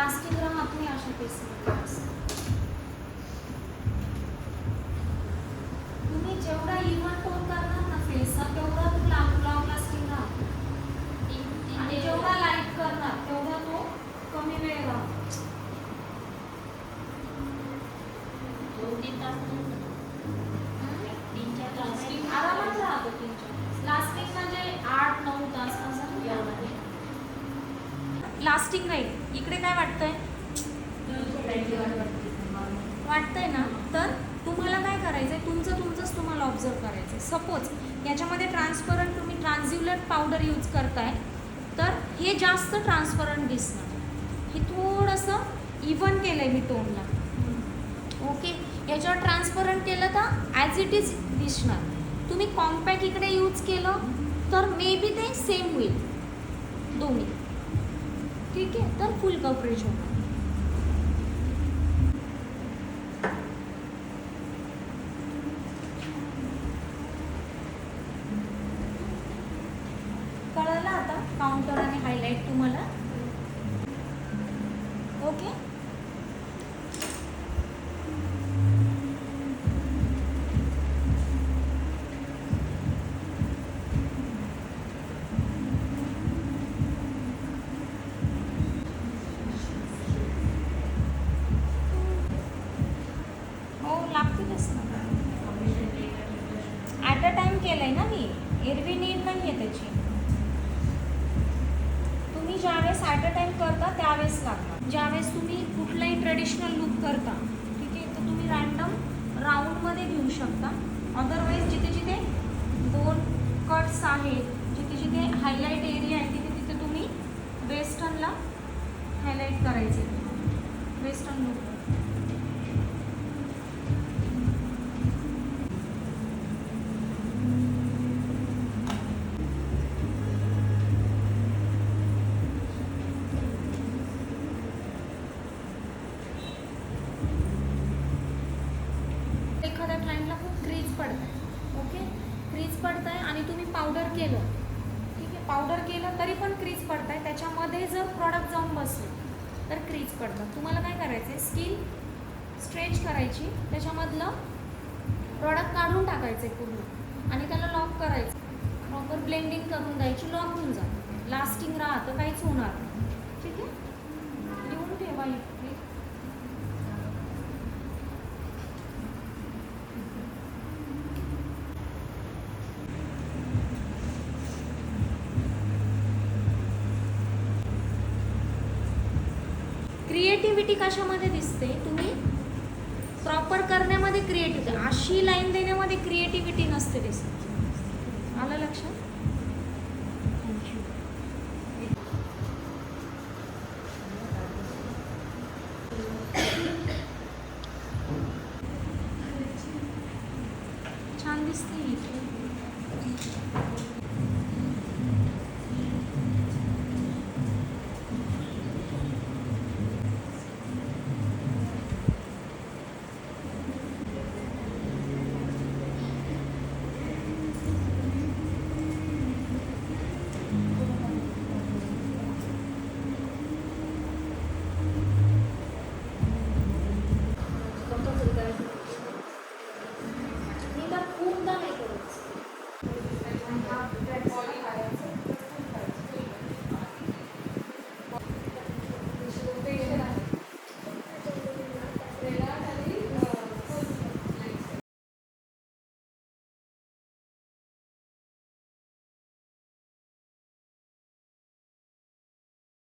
Lasting राहत नाही अशा केसमध्ये. तुम्ही जेवढा इव्हन टोन करणार ना फेसचा तेवढा तो लॉंग लास्टिंग राहतो आणि जेवढा लाईट करणार तेवढा तो कमी वेळ राहतो. 2-3 तास आरामात राहतो 3-4 लास्टिंग म्हणजे 8-9 तास असं लास्टिंग राहील. इकडे काय वाटतंय ना, तर तुम्हाला काय करायचंय तुमचंच तुम्हाला ऑब्झर्व करायचंय. सपोज याच्यामध्ये ट्रान्सपरंट तुम्ही ट्रान्झ्युलंट पावडर यूज करताय तर हे जास्त ट्रान्सपरंट दिसणार. हे थोडंसं इव्हन केलंय मी टोनला. ओके, याच्यावर ट्रान्सपरंट केलं तर ॲज इट इज दिसणार. तुम्ही कॉम्पॅक्ट इकडे यूज केलं तर मे बी ते सेम होईल दोन्ही. ठीक आहे, तर फुल कव्हरेज होणार. कळलं आता काउंटर आणि हायलाइट तुम्हाला. ओके, लागतीलच ना. ॲट अ टाइम केलं आहे ना मी, एरवी नीड नाही आहे त्याची. तुम्ही ज्यावेळेस ॲट अ टाइम करता त्यावेळेस लागतात. ज्यावेळेस तुम्ही कुठलाही ट्रेडिशनल लुक करता ठीक आहे, तर तुम्ही रँडम राऊंडमध्ये घेऊ शकता. अदरवाईज जिथे जिथे 2 कट्स आहेत, जिथे जिथे हायलाईट एरिया आहे तिथे तिथे तुम्ही वेस्टर्नला हायलाईट करायचे. वेस्टर्न लुक एखाद्या क्लायंटला खूप क्रीज पडत आहे. ओके, क्रीज पडत आहे आणि तुम्ही पावडर केलं ठीक आहे, पावडर केलं तरी पण क्रीज पडत आहे. त्याच्यामध्ये जर प्रॉडक्ट जाऊन बसलं तर क्रीज पडतात. तुम्हाला काय करायचं आहे, स्किन स्ट्रेच करायची, त्याच्यामधलं प्रॉडक्ट काढून टाकायचं आहे पूर्ण आणि त्याला लॉक करायचं. प्रॉपर ब्लेंडिंग करून द्यायची, लॉक होऊन जातं. लास्टिंग राहतं, काहीच होणार नाही. ठीक आहे, लिहून ठेवा इथे. क्रिएटिव्हिटी कशामध्ये दिसते, तुम्ही प्रॉपर करण्यामध्ये क्रिएटिव्हिटी, अशी लाईन देण्यामध्ये क्रिएटिव्हिटी नसते दिसत. आलं लक्षात.